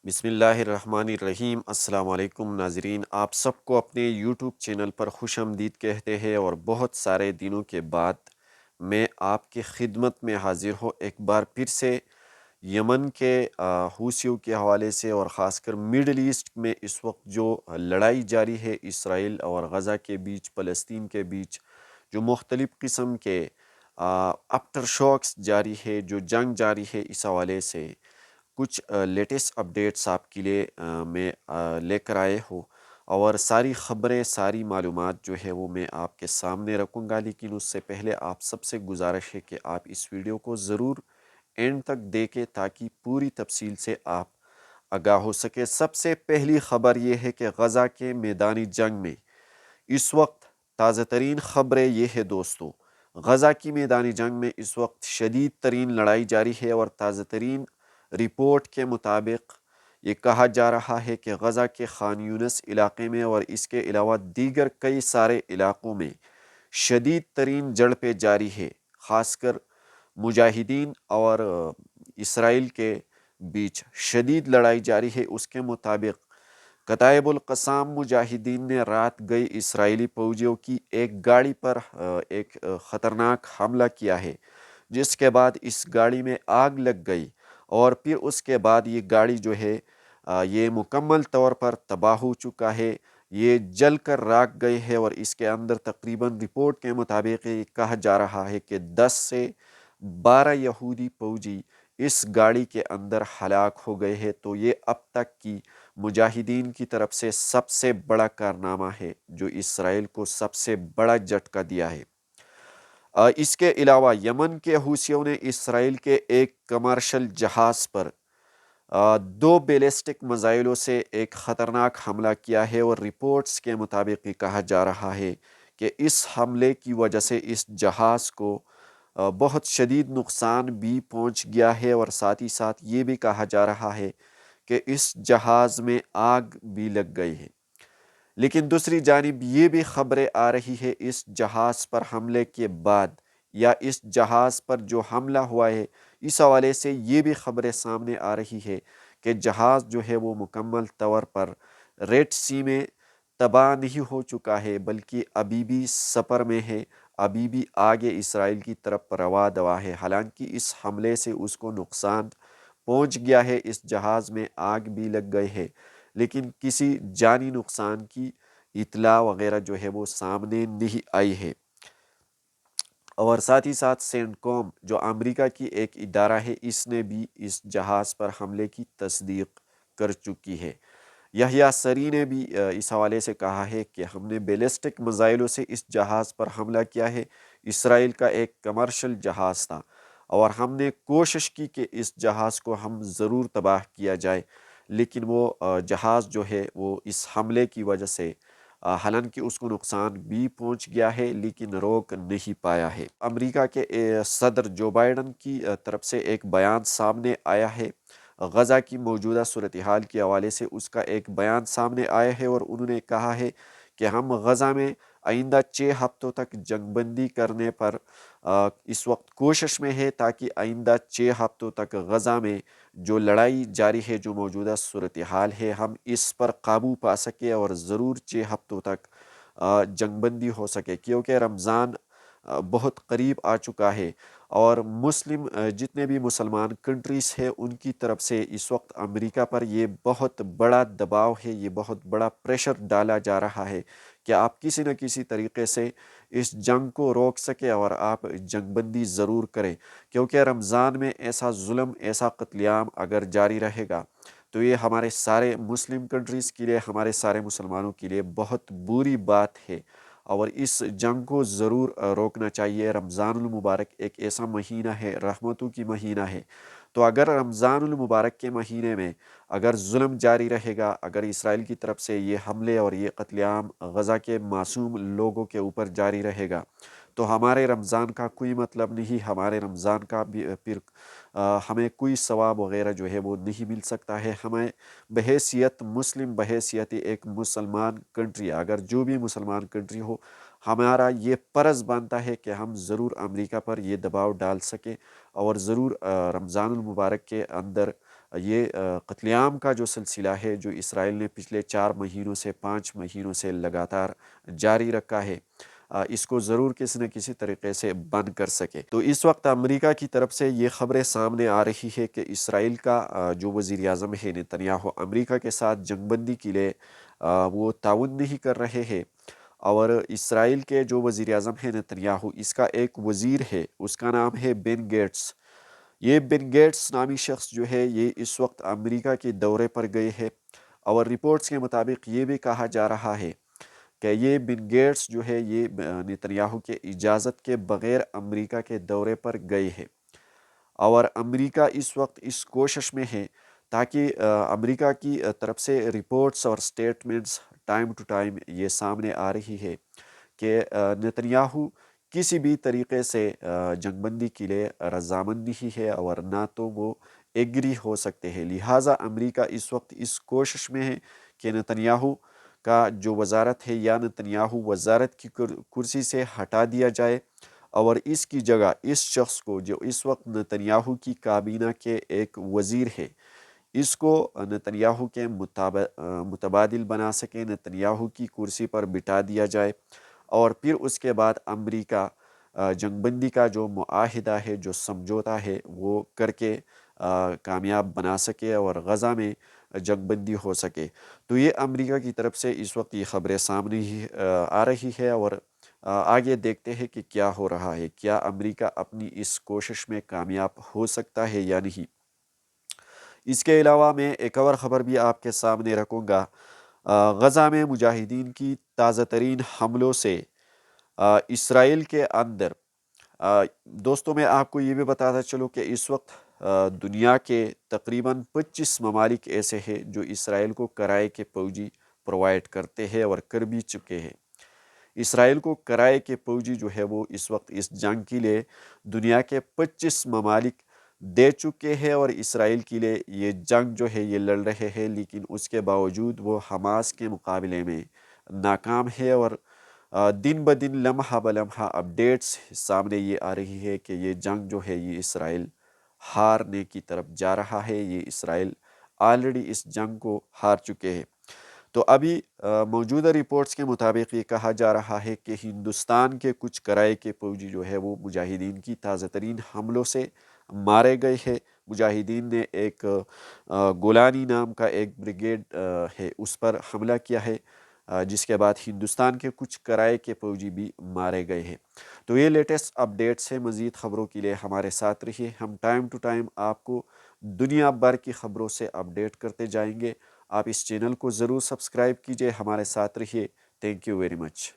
بسم اللہ الرحمن الرحیم۔ السلام علیکم ناظرین، آپ سب کو اپنے یوٹیوب چینل پر خوش آمدید کہتے ہیں اور بہت سارے دنوں کے بعد میں آپ کی خدمت میں حاضر ہوں ایک بار پھر سے یمن کے حوثیوں کے حوالے سے، اور خاص کر میڈل ایسٹ میں اس وقت جو لڑائی جاری ہے اسرائیل اور غزہ کے بیچ، فلسطین کے بیچ، جو مختلف قسم کے آفٹر شاکس جاری ہے، جو جنگ جاری ہے، اس حوالے سے کچھ لیٹسٹ اپڈیٹس آپ کے لیے میں لے کر آئے ہوں، اور ساری خبریں، ساری معلومات جو ہے وہ میں آپ کے سامنے رکھوں گا۔ لیکن اس سے پہلے آپ سب سے گزارش ہے کہ آپ اس ویڈیو کو ضرور اینڈ تک دیکھیں تاکہ پوری تفصیل سے آپ آگاہ ہو سکے۔ سب سے پہلی خبر یہ ہے کہ غزہ کے میدانی جنگ میں اس وقت تازہ ترین خبریں یہ ہے دوستو، غزہ کی میدانی جنگ میں اس وقت شدید ترین لڑائی جاری ہے، اور تازہ ترین رپورٹ کے مطابق یہ کہا جا رہا ہے کہ غزہ کے خان یونس علاقے میں اور اس کے علاوہ دیگر کئی سارے علاقوں میں شدید ترین جھڑپیں جاری ہے، خاص کر مجاہدین اور اسرائیل کے بیچ شدید لڑائی جاری ہے۔ اس کے مطابق کتائب القسام مجاہدین نے رات گئی اسرائیلی فوجیوں کی ایک گاڑی پر ایک خطرناک حملہ کیا ہے، جس کے بعد اس گاڑی میں آگ لگ گئی، اور پھر اس کے بعد یہ گاڑی جو ہے یہ مکمل طور پر تباہ ہو چکا ہے، یہ جل کر راکھ گئی ہے، اور اس کے اندر تقریباً رپورٹ کے مطابق یہ کہا جا رہا ہے کہ 10 سے 12 یہودی فوجی اس گاڑی کے اندر ہلاک ہو گئے ہیں۔ تو یہ اب تک کی مجاہدین کی طرف سے سب سے بڑا کارنامہ ہے جو اسرائیل کو سب سے بڑا جھٹکا دیا ہے۔ اس کے علاوہ یمن کے حوثیوں نے اسرائیل کے ایک کمرشل جہاز پر 2 بیلسٹک میزائلوں سے ایک خطرناک حملہ کیا ہے، اور رپورٹس کے مطابق یہ کہا جا رہا ہے کہ اس حملے کی وجہ سے اس جہاز کو بہت شدید نقصان بھی پہنچ گیا ہے، اور ساتھ ہی ساتھ یہ بھی کہا جا رہا ہے کہ اس جہاز میں آگ بھی لگ گئی ہے۔ لیکن دوسری جانب یہ بھی خبریں آ رہی ہے اس جہاز پر حملے کے بعد، یا اس جہاز پر جو حملہ ہوا ہے اس حوالے سے یہ بھی خبریں سامنے آ رہی ہے کہ جہاز جو ہے وہ مکمل طور پر ریڈ سی میں تباہ نہیں ہو چکا ہے، بلکہ ابھی بھی سفر میں ہے، ابھی بھی آگے اسرائیل کی طرف رواں دوا ہے۔ حالانکہ اس حملے سے اس کو نقصان پہنچ گیا ہے، اس جہاز میں آگ بھی لگ گئی ہے، لیکن کسی جانی نقصان کی اطلاع وغیرہ جو ہے وہ سامنے نہیں آئی ہے۔ اور ساتھ ہی ساتھ سینٹ کوم جو امریکہ کی ایک ادارہ ہے، اس نے بھی اس جہاز پر حملے کی تصدیق کر چکی ہے۔ یحییٰ سری نے بھی اس حوالے سے کہا ہے کہ ہم نے بیلسٹک میزائلوں سے اس جہاز پر حملہ کیا ہے، اسرائیل کا ایک کمرشل جہاز تھا، اور ہم نے کوشش کی کہ اس جہاز کو ہم ضرور تباہ کیا جائے، لیکن وہ جہاز جو ہے وہ اس حملے کی وجہ سے حالانکہ اس کو نقصان بھی پہنچ گیا ہے لیکن روک نہیں پایا ہے۔ امریکہ کے صدر جو بائیڈن کی طرف سے ایک بیان سامنے آیا ہے، غزہ کی موجودہ صورتحال کے حوالے سے اس کا ایک بیان سامنے آیا ہے، اور انہوں نے کہا ہے کہ ہم غزہ میں آئندہ 6 ہفتوں تک جنگ بندی کرنے پر اس وقت کوشش میں ہے، تاکہ آئندہ 6 ہفتوں تک غزہ میں جو لڑائی جاری ہے، جو موجودہ صورتحال ہے، ہم اس پر قابو پا سکے اور ضرور 6 ہفتوں تک جنگ بندی ہو سکے، کیونکہ رمضان بہت قریب آ چکا ہے، اور مسلم جتنے بھی مسلمان کنٹریز ہیں ان کی طرف سے اس وقت امریکہ پر یہ بہت بڑا دباؤ ہے، یہ بہت بڑا پریشر ڈالا جا رہا ہے کہ آپ کسی نہ کسی طریقے سے اس جنگ کو روک سکے اور آپ جنگ بندی ضرور کریں، کیونکہ رمضان میں ایسا ظلم، ایسا قتل عام اگر جاری رہے گا تو یہ ہمارے سارے مسلم کنٹریز کے لیے، ہمارے سارے مسلمانوں کے لیے بہت بری بات ہے، اور اس جنگ کو ضرور روکنا چاہیے۔ رمضان المبارک ایک ایسا مہینہ ہے، رحمتوں کی مہینہ ہے، تو اگر رمضان المبارک کے مہینے میں اگر ظلم جاری رہے گا، اگر اسرائیل کی طرف سے یہ حملے اور یہ قتل عام غزہ کے معصوم لوگوں کے اوپر جاری رہے گا، تو ہمارے رمضان کا کوئی مطلب نہیں، ہمارے رمضان کا بھی پھر ہمیں کوئی ثواب وغیرہ جو ہے وہ نہیں مل سکتا ہے۔ ہمیں بحیثیت مسلم، بحیثیت ایک مسلمان کنٹری، اگر جو بھی مسلمان کنٹری ہو، ہمارا یہ فرض بنتا ہے کہ ہم ضرور امریکہ پر یہ دباؤ ڈال سکیں، اور ضرور رمضان المبارک کے اندر یہ قتل عام کا جو سلسلہ ہے جو اسرائیل نے پچھلے 4 مہینوں سے 5 مہینوں سے لگاتار جاری رکھا ہے، اس کو ضرور کسی نہ کسی طریقے سے بند کر سکے۔ تو اس وقت امریکہ کی طرف سے یہ خبریں سامنے آ رہی ہے کہ اسرائیل کا جو وزیر اعظم ہے نتنیاہو، امریکہ کے ساتھ جنگ بندی کے لیے وہ تعاون نہیں کر رہے ہیں، اور اسرائیل کے جو وزیر اعظم ہے نتنیاہو، اس کا ایک وزیر ہے، اس کا نام ہے بن گیٹس۔ یہ بن گیٹس نامی شخص جو ہے یہ اس وقت امریکہ کے دورے پر گئے ہیں، اور رپورٹس کے مطابق یہ بھی کہا جا رہا ہے کہ یہ بن گیٹس جو ہے یہ نتنیاہو کے اجازت کے بغیر امریکہ کے دورے پر گئے ہیں، اور امریکہ اس وقت اس کوشش میں ہے تاکہ امریکہ کی طرف سے رپورٹس اور سٹیٹمنٹس ٹائم ٹو ٹائم یہ سامنے آ رہی ہے کہ نتنیاہو کسی بھی طریقے سے جنگ بندی کے لیے رضامند نہیں ہے، اور نہ تو وہ ایگری ہو سکتے ہیں۔ لہٰذا امریکہ اس وقت اس کوشش میں ہے کہ نتنیاہو کا جو وزارت ہے یا نتنیاہو وزارت کی کرسی سے ہٹا دیا جائے، اور اس کی جگہ اس شخص کو جو اس وقت نتنیاہو کی کابینہ کے ایک وزیر ہے، اس کو نتنیاہو کے متبادل بنا سکے، نتنیاہو کی کرسی پر بٹھا دیا جائے، اور پھر اس کے بعد امریکہ جنگ بندی کا جو معاہدہ ہے، جو سمجھوتا ہے، وہ کر کے کامیاب بنا سکے اور غزہ میں جنگ بندی ہو سکے۔ تو یہ امریکہ کی طرف سے اس وقت یہ خبریں سامنے ہی آ رہی ہے، اور آگے دیکھتے ہیں کہ کیا ہو رہا ہے، کیا امریکہ اپنی اس کوشش میں کامیاب ہو سکتا ہے یا نہیں۔ اس کے علاوہ میں ایک اور خبر بھی آپ کے سامنے رکھوں گا۔ غزہ میں مجاہدین کی تازہ ترین حملوں سے اسرائیل کے اندر، دوستوں میں آپ کو یہ بھی بتاتا چلوں کہ اس وقت دنیا کے تقریباً 25 ممالک ایسے ہیں جو اسرائیل کو کرائے کے فوجی پرووائڈ کرتے ہیں اور کر بھی چکے ہیں۔ اسرائیل کو کرائے کے فوجی جو ہے وہ اس وقت اس جنگ کے لیے دنیا کے 25 ممالک دے چکے ہیں، اور اسرائیل کے لیے یہ جنگ جو ہے یہ لڑ رہے ہیں، لیکن اس کے باوجود وہ حماس کے مقابلے میں ناکام ہے، اور دن بدن لمحہ بلمحہ اپڈیٹس سامنے یہ آ رہی ہے کہ یہ جنگ جو ہے یہ اسرائیل ہارنے کی طرف جا رہا ہے، یہ اسرائیل آلریڈی اس جنگ کو ہار چکے ہیں۔ تو ابھی موجودہ رپورٹس کے مطابق یہ کہا جا رہا ہے کہ ہندوستان کے کچھ کرائے کے فوجی جو ہے وہ مجاہدین کی تازہ ترین حملوں سے مارے گئے ہیں۔ مجاہدین نے ایک گولانی نام کا ایک بریگیڈ ہے اس پر حملہ کیا ہے، جس کے بعد ہندوستان کے کچھ کرائے کے فوجی بھی مارے گئے ہیں۔ تو یہ لیٹسٹ اپڈیٹس ہے، مزید خبروں کے لیے ہمارے ساتھ رہیے، ہم ٹائم ٹو ٹائم آپ کو دنیا بھر کی خبروں سے اپڈیٹ کرتے جائیں گے۔ آپ اس چینل کو ضرور سبسکرائب کیجئے، ہمارے ساتھ رہیے۔ Thank you very much.